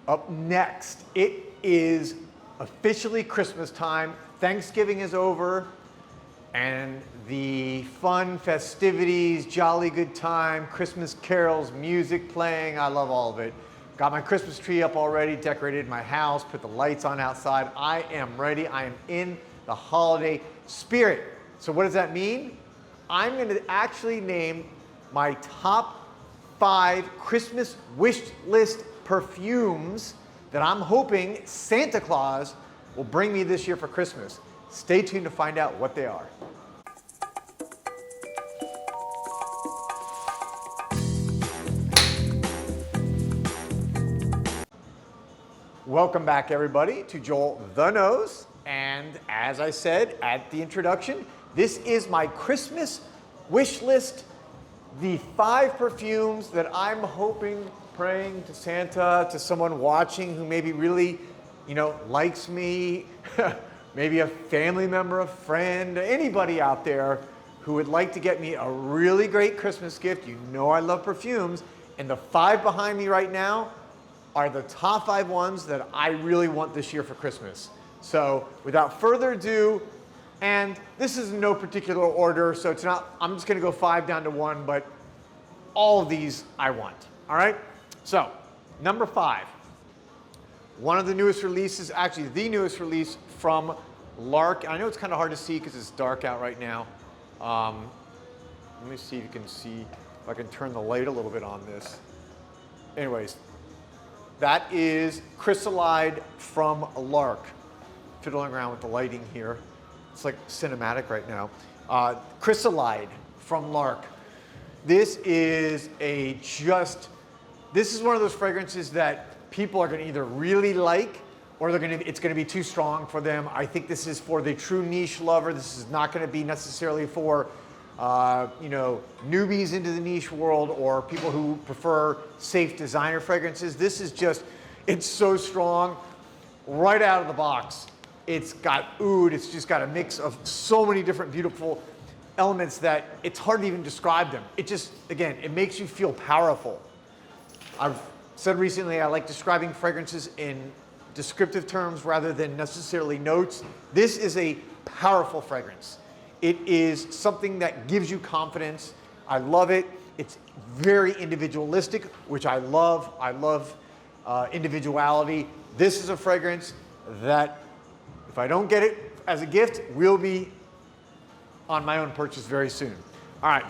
Up next, it is officially Christmas time. Thanksgiving is over, and the fun festivities, jolly good time, Christmas carols, music playing, I love all of it. Got my Christmas tree up already, decorated my house, put the lights on outside. I am ready. I am in the holiday spirit. So what does that mean? I'm going to actually name my top 5 Christmas wish list perfumes that I'm hoping Santa Claus will bring me this year for Christmas. Stay tuned to find out what they are. Welcome back, everybody, to Joel the Nose. And as I said at the introduction, this is my Christmas wish list. The 5 perfumes that I'm hoping, praying to Santa, to someone watching who maybe really, likes me, maybe a family member, a friend, anybody out there who would like to get me a really great Christmas gift. You know I love perfumes. And the 5 behind me right now are the top 5 ones that I really want this year for Christmas. So without further ado, and this is in no particular order, so it's not, I'm just gonna go 5 down to 1, but all of these I want, all right? So, number 5, one of the newest releases, actually the newest release from Lark. I know it's kind of hard to see because it's dark out right now. Let me see if you can see, if I can turn the light a little bit on this. Anyways, that is Chrysolide from Lark. Fiddling around with the lighting here. It's like cinematic right now. Chrysolide from Lark. This is this is one of those fragrances that people are going to either really like or it's going to be too strong for them. I think this is for the true niche lover. This is not going to be necessarily for newbies into the niche world or people who prefer safe designer fragrances. This is just, it's so strong right out of the box. It's got oud, it's just got a mix of so many different beautiful elements that it's hard to even describe them. It just, again, it makes you feel powerful. I've said recently I like describing fragrances in descriptive terms rather than necessarily notes. This is a powerful fragrance. It is something that gives you confidence. I love it. It's very individualistic, which I love. I love individuality. This is a fragrance that, if I don't get it as a gift, will be on my own purchase very soon. All right,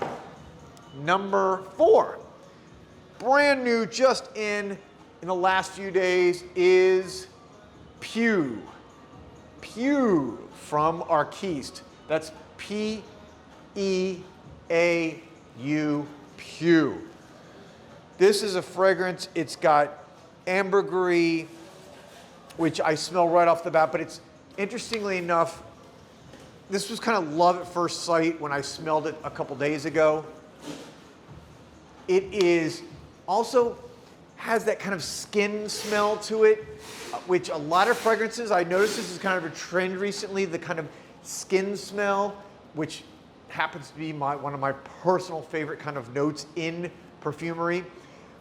number 4, brand new, just in the last few days, is Pew. Pew from Arquiste. That's P-E-A-U, Pew. This is a fragrance, it's got ambergris, which I smell right off the bat, but it's, interestingly enough, this was kind of love at first sight when I smelled it a couple days ago. It is also has that kind of skin smell to it, which a lot of fragrances, I noticed this is kind of a trend recently, the kind of skin smell, which happens to be one of my personal favorite kind of notes in perfumery.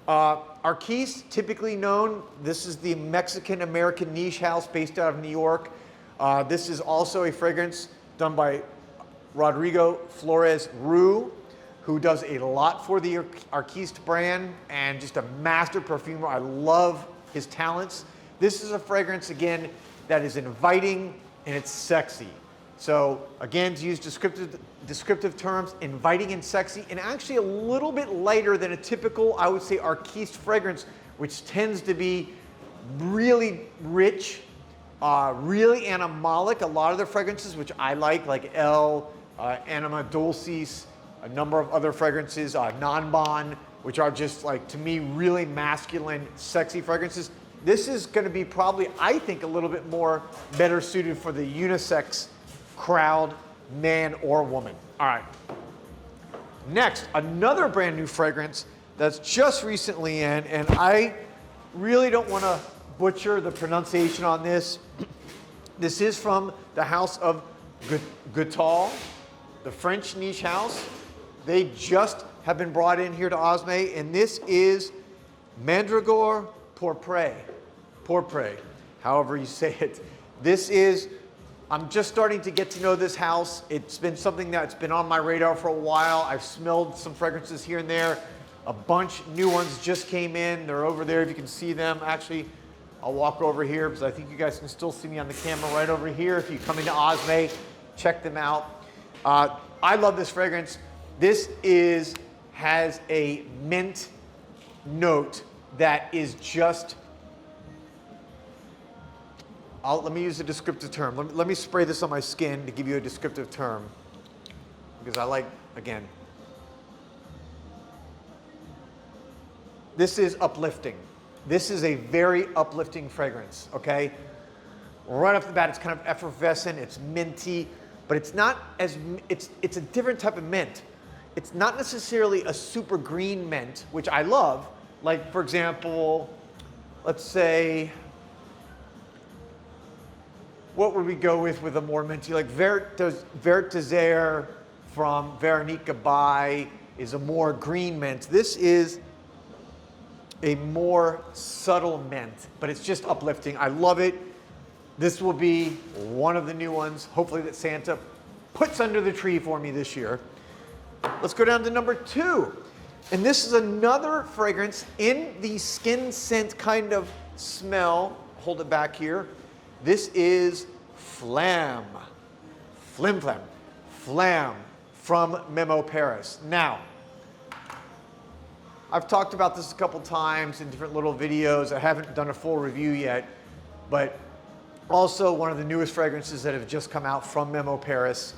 Arquiste, typically known, this is the Mexican-American niche house based out of New York. This is also a fragrance done by Rodrigo Flores Rue, who does a lot for the Arquiste brand and just a master perfumer. I love his talents. This is a fragrance, again, that is inviting and it's sexy. So again, to use descriptive terms, inviting and sexy, and actually a little bit lighter than a typical, I would say, Arquiste fragrance, which tends to be really rich, really animalic. A lot of the fragrances, which I like Elle, Anima Dulcis, a number of other fragrances, Non Bon, which are just like, to me, really masculine, sexy fragrances. This is going to be probably, I think, a little bit more better suited for the unisex crowd, man or woman. All right. Next, another brand new fragrance that's just recently in, and I really don't want to butcher the pronunciation on this. This is from the house of Guitar, the French niche house. They just have been brought in here to Osme, and this is Mandragor Pourpre. Pourpre, however you say it. This is, I'm just starting to get to know this house. It's been something that's been on my radar for a while. I've smelled some fragrances here and there. A bunch new ones just came in. They're over there if you can see them. Actually, I'll walk over here because I think you guys can still see me on the camera right over here. If you come into Osme, check them out. I love this fragrance. This has a mint note that is just, let me use a descriptive term. Let me spray this on my skin to give you a descriptive term. Because I like, again, this is uplifting. This is a very uplifting fragrance, okay? Right off the bat, it's kind of effervescent, it's minty, but it's not as, it's a different type of mint. It's not necessarily a super green mint, which I love. Like, for example, let's say, what would we go with a more minty? Like Vert Désert from Véronique Gabai is a more green mint. This is a more subtle mint, but it's just uplifting. I love it. This will be one of the new ones, hopefully, that Santa puts under the tree for me this year. Let's go down to number 2. And this is another fragrance in the skin scent kind of smell. Hold it back here. This is Flam. Flim Flam. Flam from Memo Paris. Now, I've talked about this a couple times in different little videos. I haven't done a full review yet, but also one of the newest fragrances that have just come out from Memo Paris.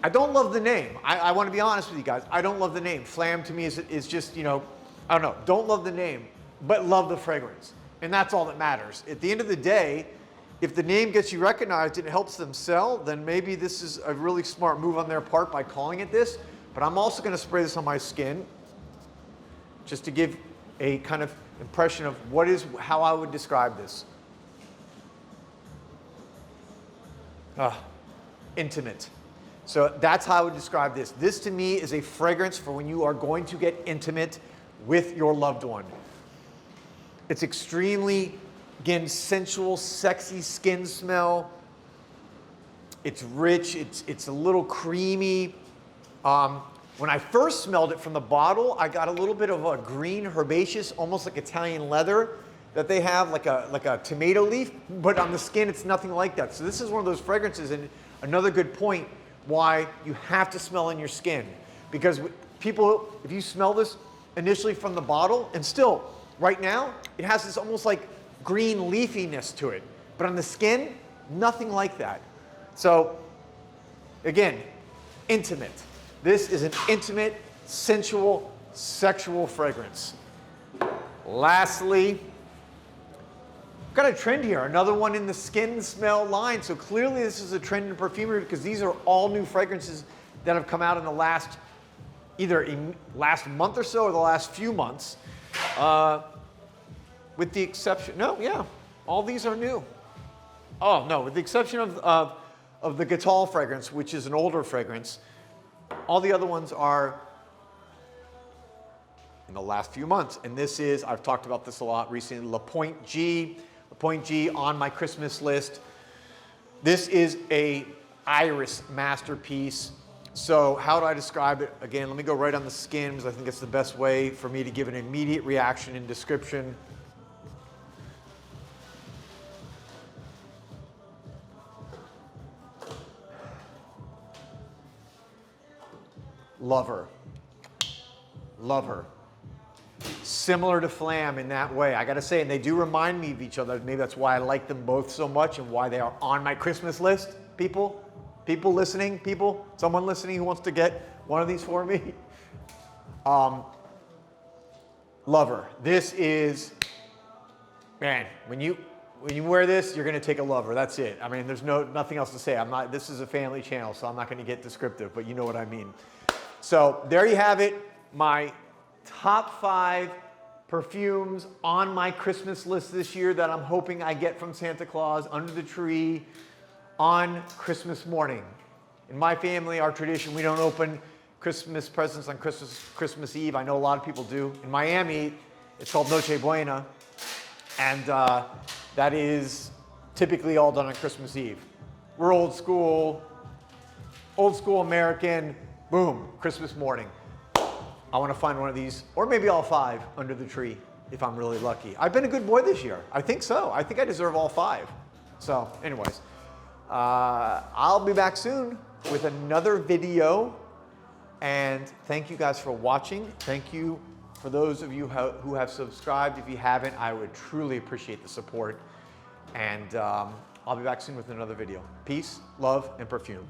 I don't love the name. I want to be honest with you guys. I don't love the name. Flam to me is just, you know, I don't know. Don't love the name, but love the fragrance. And that's all that matters. At the end of the day, if the name gets you recognized and it helps them sell, then maybe this is a really smart move on their part by calling it this. But I'm also going to spray this on my skin just to give a kind of impression of how I would describe this. Intimate. So that's how I would describe this. This to me is a fragrance for when you are going to get intimate with your loved one. It's extremely, again, sensual, sexy skin smell. It's rich, it's a little creamy. When I first smelled it from the bottle, I got a little bit of a green herbaceous, almost like Italian leather that they have, like a tomato leaf, but on the skin it's nothing like that. So this is one of those fragrances, and another good point why you have to smell in your skin. Because people, if you smell this initially from the bottle, and still, right now, it has this almost like green leafiness to it. But on the skin, nothing like that. So, again, intimate. This is an intimate, sensual, sexual fragrance. Lastly, got a trend here, another one in the skin smell line. So clearly this is a trend in perfumery because these are all new fragrances that have come out in the last, either last month or so or the last few months. With the exception, all these are new. Oh no, with the exception of the Guitar fragrance, which is an older fragrance, all the other ones are in the last few months. And this is, I've talked about this a lot recently, La Pointe G. La Pointe G on my Christmas list. This is a iris masterpiece. So how do I describe it? Again, let me go right on the skin because I think it's the best way for me to give an immediate reaction and description. Love her. Love her. Similar to Flam in that way. I gotta say, and they do remind me of each other. Maybe that's why I like them both so much and why they are on my Christmas list. People listening, someone listening who wants to get one of these for me. Love her. This is, man, when you wear this, you're gonna take a lover. That's it. I mean, there's nothing else to say. This is a family channel, so I'm not gonna get descriptive, but you know what I mean. So there you have it, my top 5 perfumes on my Christmas list this year that I'm hoping I get from Santa Claus under the tree on Christmas morning. In my family, our tradition, we don't open Christmas presents on Christmas Eve. I know a lot of people do. In Miami, it's called Noche Buena. And that is typically all done on Christmas Eve. We're old school American, boom, Christmas morning. I want to find one of these, or maybe all 5 under the tree if I'm really lucky. I've been a good boy this year. I think so. I think I deserve all 5. So anyways, I'll be back soon with another video. And thank you guys for watching. Thank you for those of you who have subscribed. If you haven't, I would truly appreciate the support. And I'll be back soon with another video. Peace, love, and perfume.